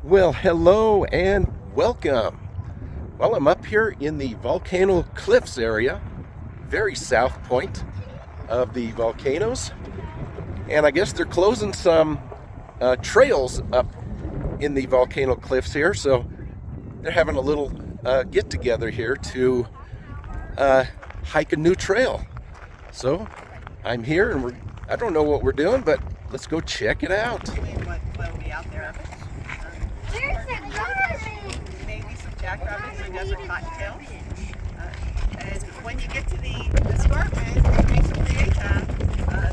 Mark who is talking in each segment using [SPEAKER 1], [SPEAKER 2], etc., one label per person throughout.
[SPEAKER 1] Well, hello and welcome. Well, I'm up here in the Volcano Cliffs area, very south point of the volcanoes. And I guess they're closing some trails up in the Volcano Cliffs here. So they're having a little get together here to hike a new trail. So I'm here and I don't know what we're doing, but let's go check it out.
[SPEAKER 2] What'll be out there? Maybe some jackrabbits or desert cottontail. And when you get to the escarpment, the Mesa Prieta,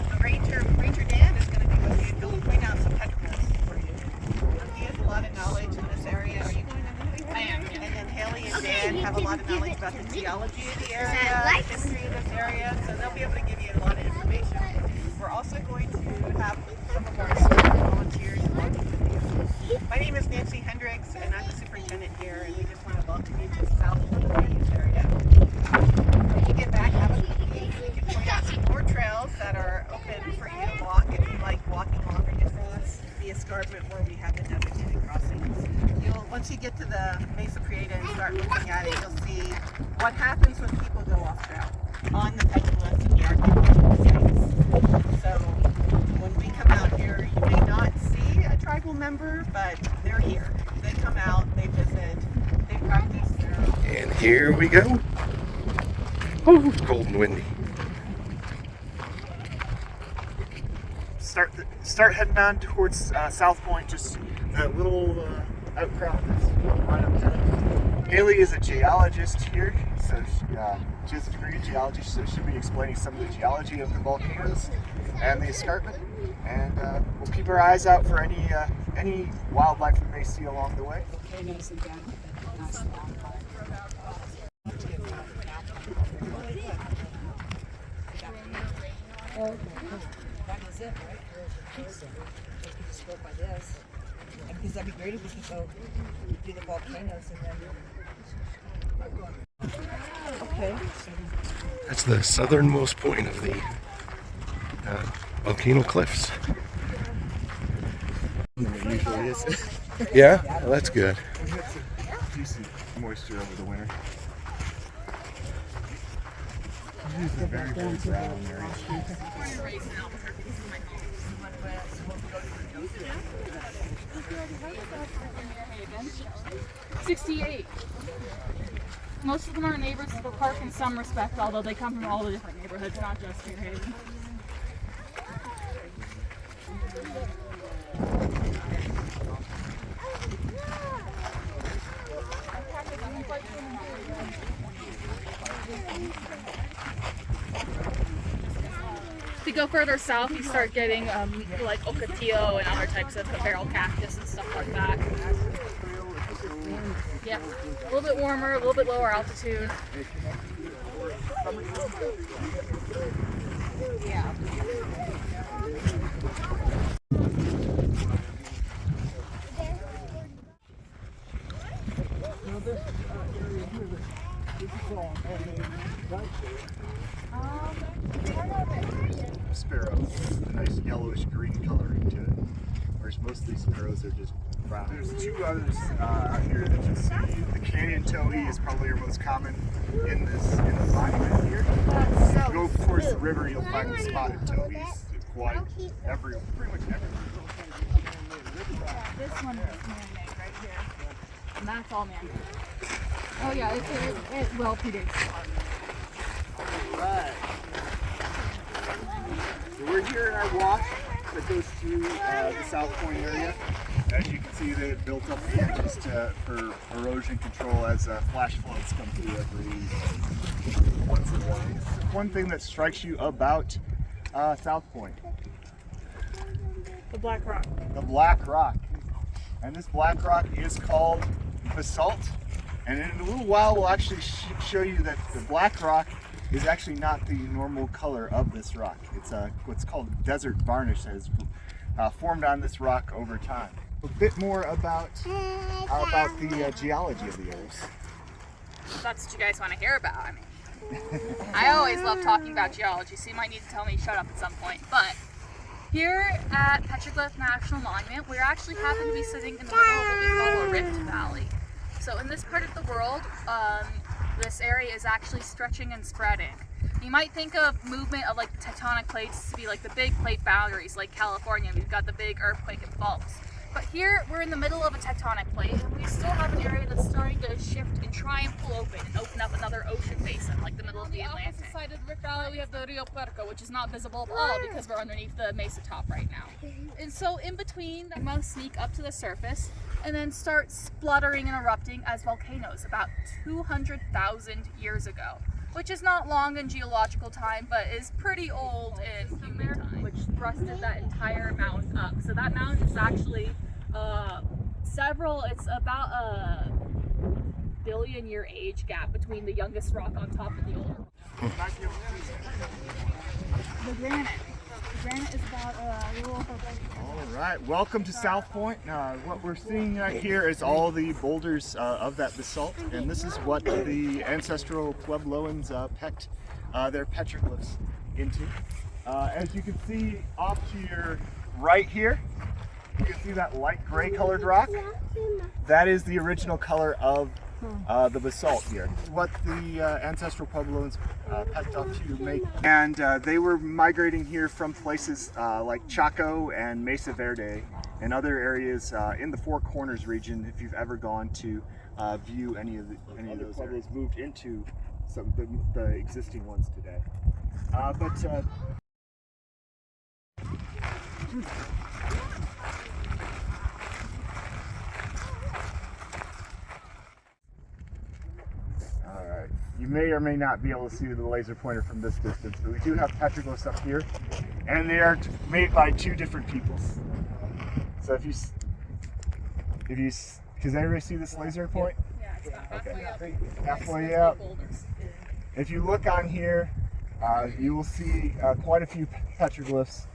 [SPEAKER 2] the Ranger Dan is going to be with you. He'll point out some petroglyphs for you. He has a lot of knowledge in this area. Are you going to know anything? I am. And then Haley and Dan have a lot of knowledge about the geology of the area, the history of this area, so they'll be able to give you a lot of information. We're also going to have some of our volunteers walking with you. My name is Nancy Hendricks, and I'm the superintendent here, and we just want to welcome you to the South Volcanoes area. When you get back, have a meeting. We can point out some more trails that are open for you to walk if you like walking longer distances. The escarpment where we have the designated crossings. Once you get to the Mesa Prieta and start looking at it, you'll see what happens when people go off trail on the petroglyphs and the archaeological sites. So when we come out here, you may not see a tribal member, but they're here. They come out, they visit, they practice their...
[SPEAKER 1] And here we go. Oh, it's cold and windy.
[SPEAKER 3] Start heading on towards South Point, just that little outcrop that's right up there. Haley is a geologist here, so she has a degree in geology, so she'll be explaining some of the geology of the volcanoes and the escarpment. And we'll keep our eyes out for any wildlife we may see along the way.
[SPEAKER 2] That is it, right? So we can just go by this. Because that'd be great if we could go do the volcanoes and then... Okay.
[SPEAKER 1] That's the southernmost point of the Volcano Cliffs.
[SPEAKER 3] It usually is.
[SPEAKER 1] Yeah? Well, that's good.
[SPEAKER 3] We had some decent moisture over the winter. It's a very, very brown area.
[SPEAKER 4] 68. Most of them are neighbors of the park in some respect, although they come from all the different neighborhoods, not just Fair Haven. If you go further south, you start getting like ocotillo and other types of barrel cactus and stuff like that. Yeah, a little bit warmer, a little bit lower altitude. Yeah.
[SPEAKER 3] Sparrow, a nice yellowish green coloring to it. Whereas most of these sparrows are just brown. There's two others out here that you'll see. The canyon towhee is probably your most common in the monument here. If you go towards the river, you'll find the spotted towhees. Quite pretty much everywhere.
[SPEAKER 4] This one is man-made right here. And that's all man-made. Oh yeah, it well predates.
[SPEAKER 3] Right. So we're here in our wash that goes through the South Point area. As you can see, they have built up the edges for erosion control as flash floods come through every once in a while. One thing that strikes you about South Point.
[SPEAKER 4] The black rock.
[SPEAKER 3] The black rock. And this black rock is called basalt. And in a little while we'll actually show you that the black rock is actually not the normal color of this rock. It's what's called desert varnish that has formed on this rock over time. A bit more about the geology of the areas.
[SPEAKER 4] That's what you guys want to hear about. I mean, I always love talking about geology, so you might need to tell me to shut up at some point. But Here at Petroglyph National Monument, we actually happen to be sitting in the middle of what we call a rift valley. So in this part of the world, this area is actually stretching and spreading. You might think of movement of like tectonic plates to be like the big plate boundaries, like California, we've got the big earthquake and faults. But here, we're in the middle of a tectonic plate, and we still have an area that's starting to shift and try and pull open and open up another ocean basin, like the middle of the Atlantic. On the opposite side of the Rift Valley, we have the Rio Puerco, which is not visible at all because we're underneath the mesa top right now. And so in between, they must sneak up to the surface and then start spluttering and erupting as volcanoes about 200,000 years ago, which is not long in geological time, but is pretty old in human time, which thrusted that entire mountain up. So that mountain is actually it's about a billion-year age gap between the youngest rock on top and the older rock. The granite. The granite is about a little over.
[SPEAKER 3] All right, welcome to South Point. What we're seeing right here is all the boulders of that basalt, and this is what the ancestral Puebloans pecked their petroglyphs into. As you can see off to your right here, you can see that light gray colored rock. That is the original color of the basalt here. What the ancestral Puebloans pecked off to make. And they were migrating here from places like Chaco and Mesa Verde and other areas in the Four Corners region. If you've ever gone to view any of those Pueblos, moved into some of the existing ones today. Alright, you may or may not be able to see the laser pointer from this distance, but we do have petroglyphs up here, and they are made by two different peoples. So does everybody see this laser point?
[SPEAKER 4] Yeah, it's about halfway up.
[SPEAKER 3] Halfway up. If you look on here, you will see quite a few petroglyphs.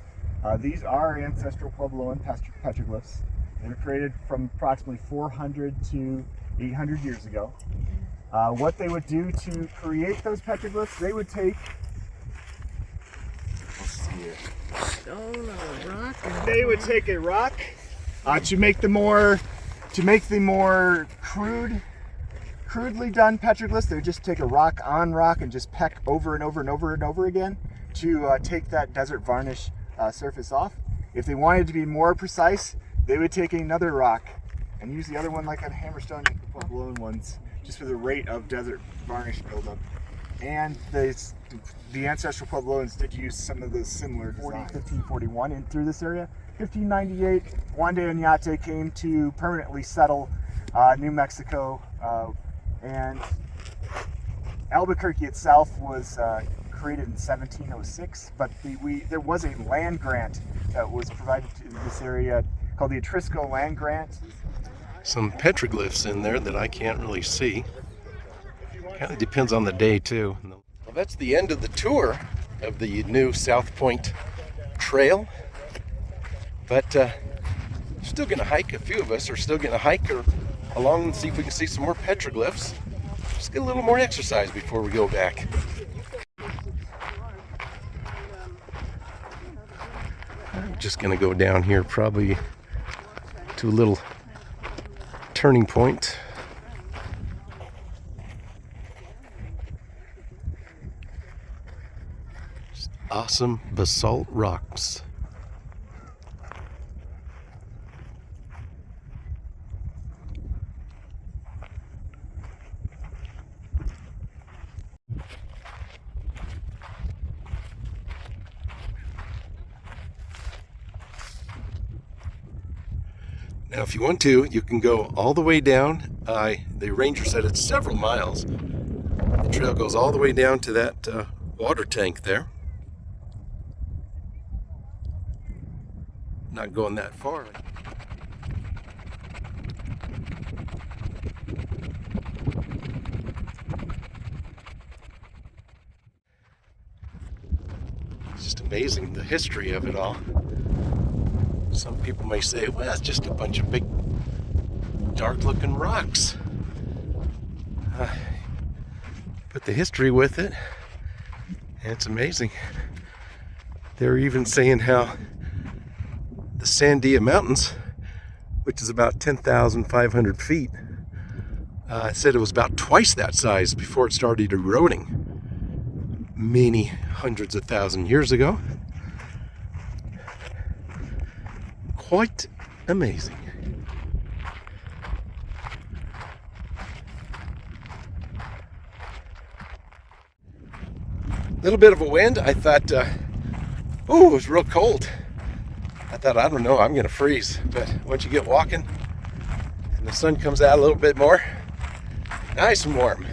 [SPEAKER 3] These are ancestral Puebloan petroglyphs. They were created from approximately 400 to 800 years ago. What they would do to create those petroglyphs, they would take, they would take a rock to make the more crudely done petroglyphs. They would just take a rock on rock and just peck over and over and over and over again to take that desert varnish surface off. If they wanted to be more precise, they would take another rock and use the other one like a hammerstone and Puebloan ones, just for the rate of desert varnish buildup. And the ancestral Puebloans did use some of those similar designs. 1541 in through this area. 1598, Juan de Oñate came to permanently settle New Mexico, and Albuquerque itself was created in 1706, but there was a land grant that was provided to this area called the Atrisco Land Grant.
[SPEAKER 1] Some petroglyphs in there that I can't really see. Kind of depends on the day too. Well, that's the end of the tour of the new South Point Trail. But still gonna hike. A few of us are still gonna hike along and see if we can see some more petroglyphs. Just get a little more exercise before we go back. I'm just gonna go down here probably to a little turning point. Just awesome basalt rocks. Now, if you want to, you can go all the way down. The ranger said it's several miles. The trail goes all the way down to that water tank there. Not going that far. It's just amazing the history of it all. Some people may say, well, it's just a bunch of big, dark-looking rocks. But the history with it, and it's amazing. They're even saying how the Sandia Mountains, which is about 10,500 feet. It said it was about twice that size before it started eroding many hundreds of thousand years ago. Quite amazing. Little bit of a wind. I thought, oh, it was real cold. I thought, I don't know, I'm gonna freeze. But once you get walking and the sun comes out a little bit more, nice and warm.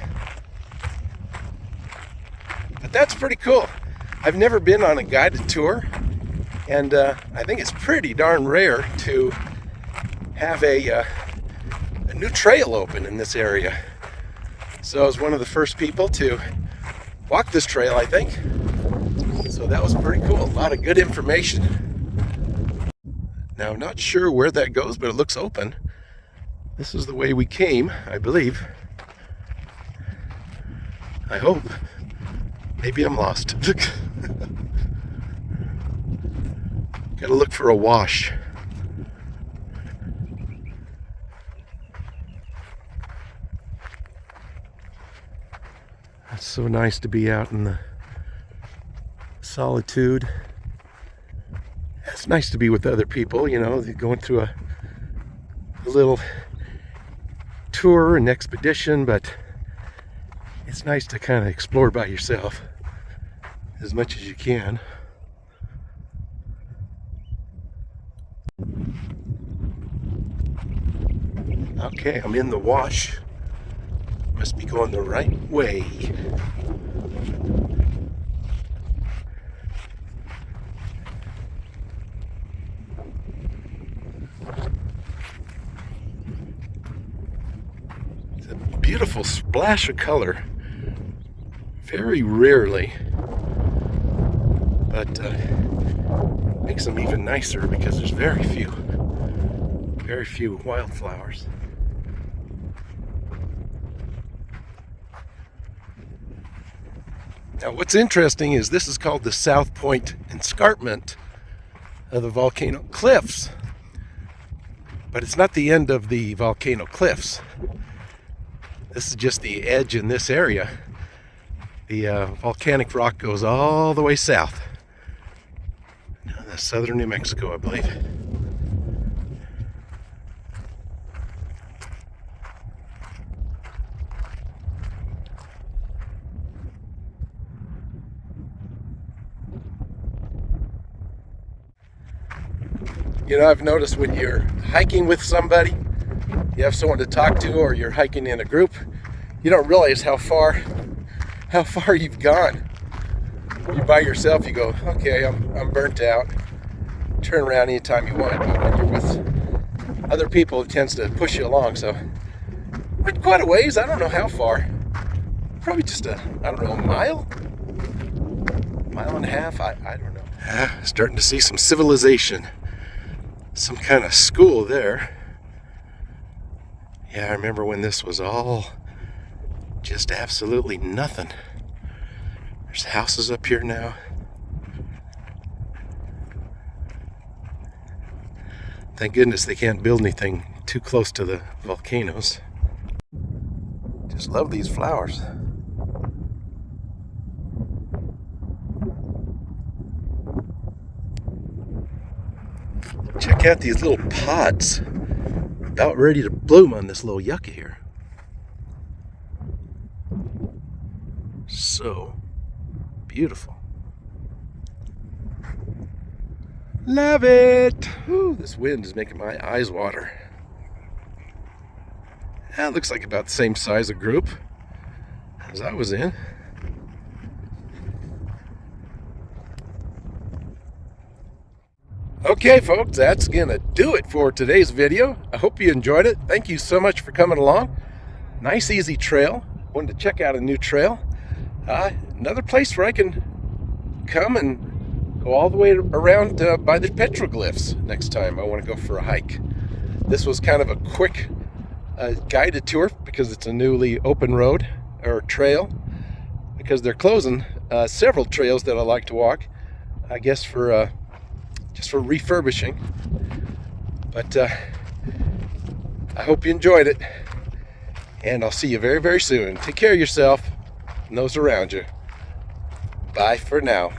[SPEAKER 1] But that's pretty cool. I've never been on a guided tour, and I think it's pretty darn rare to have a new trail open in this area. So I was one of the first people to walk this trail, I think. So that was pretty cool. A lot of good information. Now, I'm not sure where that goes, but it looks open. This is the way we came, I believe. I hope. Maybe I'm lost. Gotta look for a wash. It's so nice to be out in the solitude. It's nice to be with other people, you know, going through a little tour and expedition, but it's nice to kind of explore by yourself as much as you can. Okay, I'm in the wash. Must be going the right way. It's a beautiful splash of color. Very rarely, but makes them even nicer because there's very few wildflowers. Now, what's interesting is this is called the South Point Escarpment of the Volcano Cliffs, but it's not the end of the Volcano Cliffs. This is just the edge in this area. The volcanic rock goes all the way south. That's southern New Mexico, I believe. You know, I've noticed when you're hiking with somebody, you have someone to talk to, or you're hiking in a group, you don't realize how far you've gone. You're by yourself, you go, okay, I'm burnt out. Turn around anytime you want. But when you're with other people, it tends to push you along. So went quite a ways. I don't know how far. Probably just a mile and a half. I don't know. Starting to see some civilization. Some kind of school there. Yeah, I remember when this was all just absolutely nothing. There's houses up here now. Thank goodness they can't build anything too close to the volcanoes. Just love these flowers. Check out these little pods. About ready to bloom on this little yucca here. So beautiful. Love it. Ooh, this wind is making my eyes water. That looks like about the same size of group as I was in. Okay, folks, that's gonna do it for today's video. I hope you enjoyed it. Thank you so much for coming along. Nice, easy trail. Wanted to check out a new trail. Another place where I can come and go all the way around by the petroglyphs next time I want to go for a hike. This was kind of a quick guided tour because it's a newly open road or trail, because they're closing several trails that I like to walk, I guess for just for refurbishing. But I hope you enjoyed it, and I'll see you very, very soon. Take care of yourself and those around you. Bye for now.